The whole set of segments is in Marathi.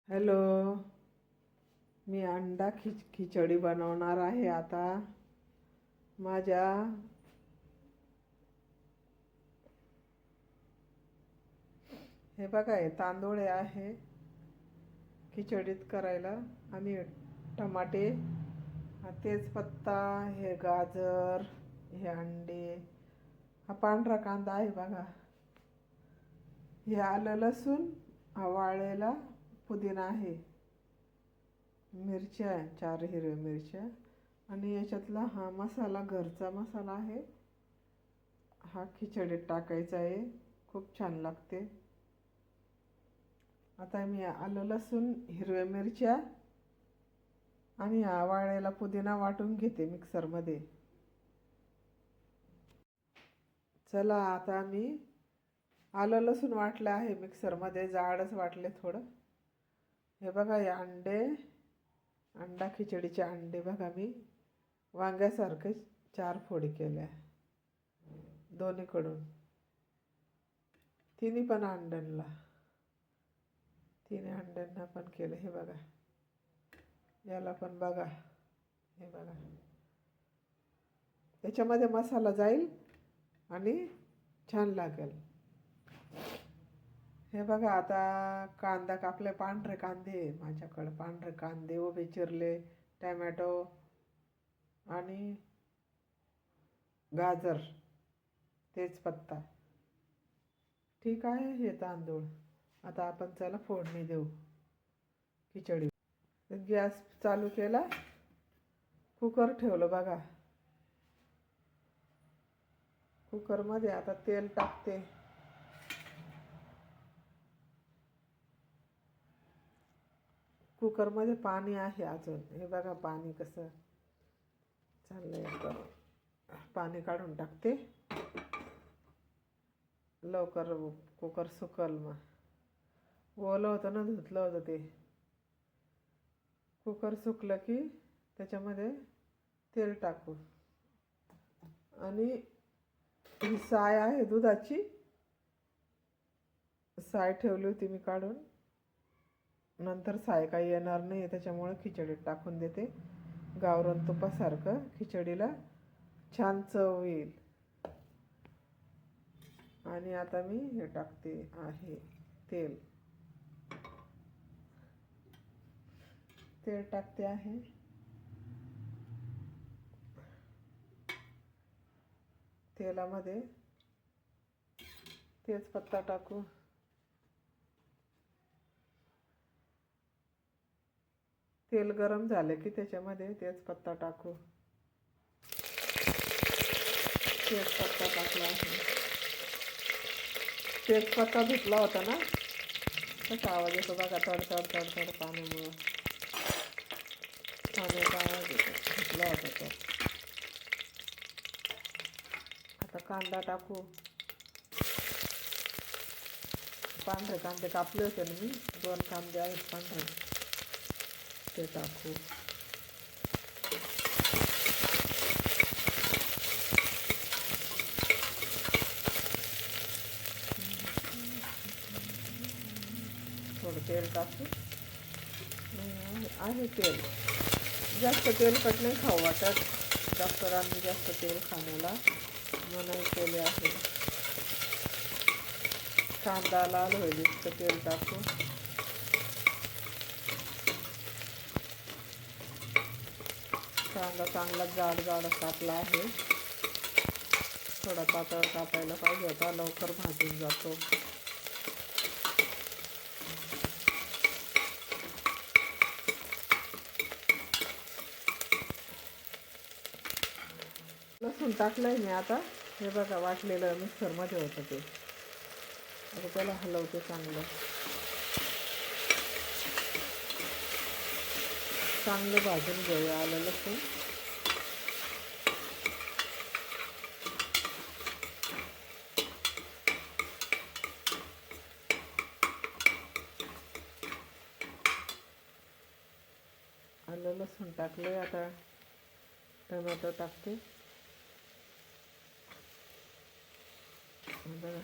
हॅलो. मी अंडा खिचडी बनवणार आहे आता. माझ्या हे बघा, हे तांदूळ आहे खिचडीत करायला, आणि टमाटे, हा तेजपत्ता, हे गाजर, हे अंडे, हा पांढरा कांदा आहे बघा, हे आलं लसूण, हा वाळलेला पुदिना आहे, मिरच्या 4 हिरव्या मिरच्या, आणि याच्यातला हा मसाला घरचा मसाला आहे, हा खिचडीत टाकायचा आहे. खूप छान लागते. आता मी आलं लसूण, हिरव्या मिरच्या आणि हा वाळलेला पुदिना वाटून घेते मिक्सरमध्ये. चला, आता मी आलं लसूण वाटलं आहे मिक्सरमध्ये, जाडच वाटले थोडं. हे बघा, हे अंडा खिचडीचे अंडे बघा, मी वांग्यासारखे 4 फोडी केल्या दोन्हीकडून, तिन्ही अंड्यांना पण केलं. हे बघा, याला पण बघा, हे बघा, त्याच्यामध्ये मसाला जाईल आणि छान लागेल. हे बघा, आता कांदा कापले, पांढरे कांदे माझ्याकडे, पांढरे कांदे उभे चिरले, टमॅटो आणि गाजर, तेजपत्ता. ठीक आहे, हे तांदूळ. आता आपण चला फोडणी देऊ खिचडी. गॅस चालू केला, कुकर ठेवलं बघा. कुकरमध्ये आता तेल टाकते. कुकरमध्ये पाणी आहे अजून, हे बघा पाणी कसं चाललंय. आता पाणी काढून टाकते, लवकर कुकर सुकल. मग ओलं होतं ना, धुतलं होतं ते. कुकर सुकलं की त्याच्यामध्ये तेल टाकू, आणि ही साय आहे दुधाची, साय ठेवली होती मी काढून. नंतर साय काही येणार नाही, त्याच्यामुळे खिचडीत टाकून देते. गावरान तुपासारखं खिचडीला छान चव येईल. आणि आता मी हे टाकते आहे तेल टाकते आहे. तेलामध्ये तेजपत्ता टाकू, तेल गरम झालं की त्याच्यामध्ये तेजपत्ता टाकू. तेजपत्ता टाकला आहे. तेजपत्ता धुतला होता ना, कसा आवाज येतो बघा, तडतड तडतड पाण्यामुळं. पाण्याचा आवाज येतो, धुतला होता तो. आता कांदा टाकू. पांढरे कांदे कापले होते ना मी, 2 कांदे आहेत पांढरे, ते टाकू. थोडं तेल टाकू. आहे तेल, जास्त तेलकट नाही खाऊ वाटत. डॉक्टरांनी जास्त तेल खाण्याला मनाई केले आहे. कांदा लाल होईल इतकं तेल टाकू. कांदा चांगला जाड कापला आहे. थोडा पातळ कापायला पाहिजे होता, लवकर भाजून जातो. लसूण टाकलंय मी आता. हे बघा, वाटलेलं मिक्सरमध्ये होतं ते. आता त्याला हलवते चांगलं भाजून घेऊया आलं लसूण. आलं लसूण टाकले. आता टमॅटो टाकते. बघा,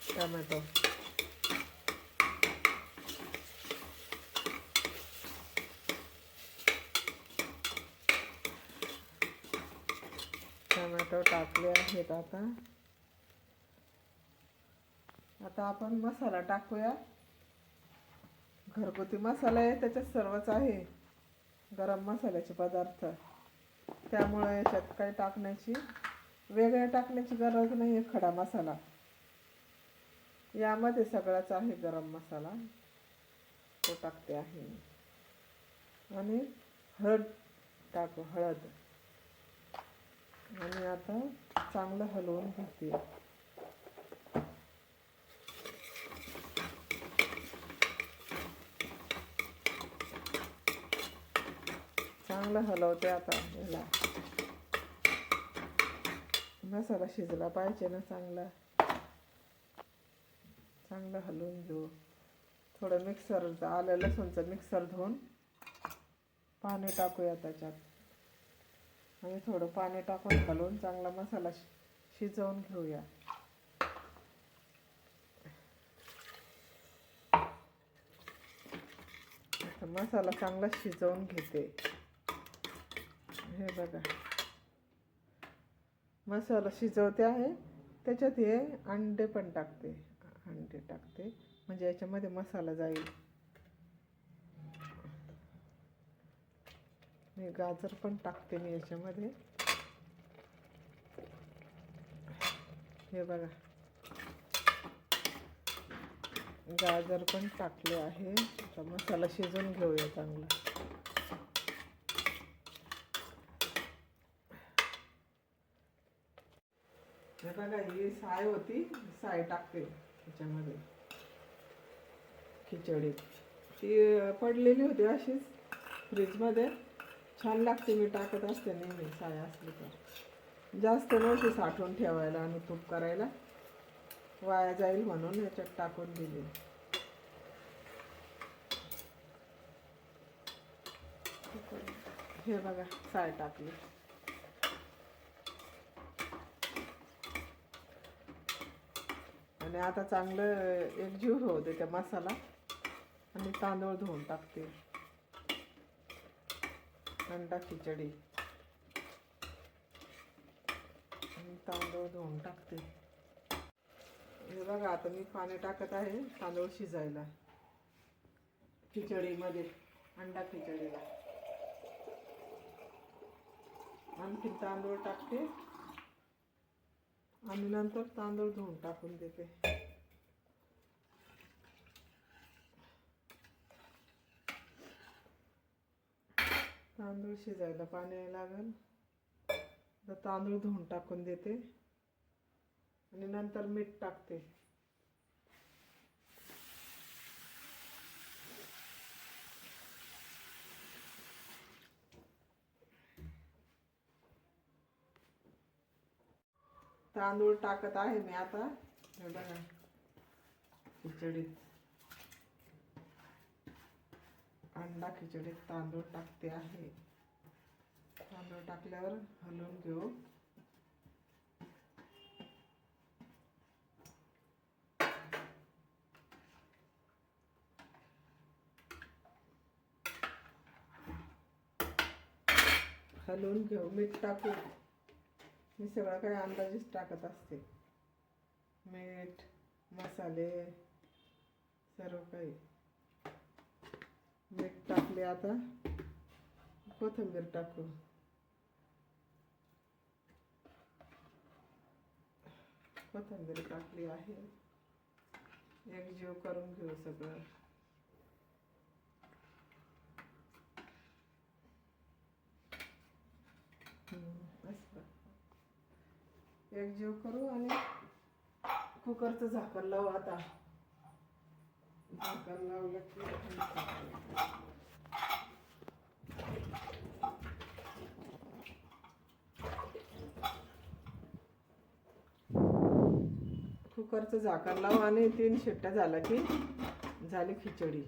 टमॅटो टोमॅटो टाकले आहेत. आता आपण मसाला टाकूया. घरगुती मसाला आहे, त्याच्यात सर्वच आहे, गरम मसाल्याचे पदार्थ. त्यामुळे याच्यात काही वेगळ्या टाकण्याची गरज नाही आहे. खडा मसाला यामध्ये सगळाच आहे. गरम मसाला तो टाकते आहे. आणि हळद टाकू, हळद. आणि आता चांगलं हलवून घेते. चांगलं हलवते आता. याला मसाला शिजला पाहिजे ना चांगला. चांगलं हलवून घेऊ. थोडं आलं लसूणचं मिक्सर धुवून पाणी टाकूया त्याच्यात. आणि थोडं पाणी टाकून हलवून चांगला मसाला शिजवून घेऊया. मसाला चांगला शिजवून घेते. हे बघा, मसाला शिजवते आहे. त्याच्यात हे अंडे पण टाकते. अंडे टाकते म्हणजे याच्यामध्ये मसाला जाईल. गाजर पण टाकते मी याच्यामध्ये. हे बघा, गाजर पण टाकले आहे. आता मसाला शिजवून घेऊया चांगला. हे बघा, ही साय होती, साय टाकते त्याच्यामध्ये. खिचडीत ती पडलेली होती अशीच फ्रीजमध्ये. छान लागते. मी टाकत असते नेहमी साय असली तर. जास्त नव्हती साठवून ठेवायला आणि तूप करायला, वाया जाईल म्हणून याच्यात टाकून दिली. हे बघा, साय टाकली. आणि आता चांगलं एकजीव होऊ दे त्या मसाला. आणि तांदूळ धुवून टाकते. अंडा खिचडी आणि तांदूळ धुवून टाकते. हे बघा, आता मी पाणी टाकत आहे तांदूळ शिजायला. खिचडीमध्ये, अंडा खिचडीला आणखी तांदूळ टाकते. आणि नंतर तांदूळ धुवून टाकून देते. तांदूळ शिजायला पाणी लागेल तर तांदूळ धुवून टाकून देते. आणि नंतर मीठ टाकते. तांदूळ टाकत आहे मी आता. हे बघा, खिचडीत, अंडा खिचडीत तांदूळ टाकते आहे. तांदूळ टाकल्यावर हलवून घेऊ. हलवून घेऊ. मीठ टाकू. मी सगळं काही अंदाजेच टाकत असते. मीठ, मसाले, सर्व काही. मीठ टाकले. आता कोथिंबीर टाकू. कोथिंबीर टाकली आहे. एकजीव करून घेऊ सगळं. एकजीव करू आणि कुकरचं झाकण लावू. आता झाकण लावलं की कुकरचं झाकण लावू आणि 3 शिट्ट्या झाल्या की झाली खिचडी.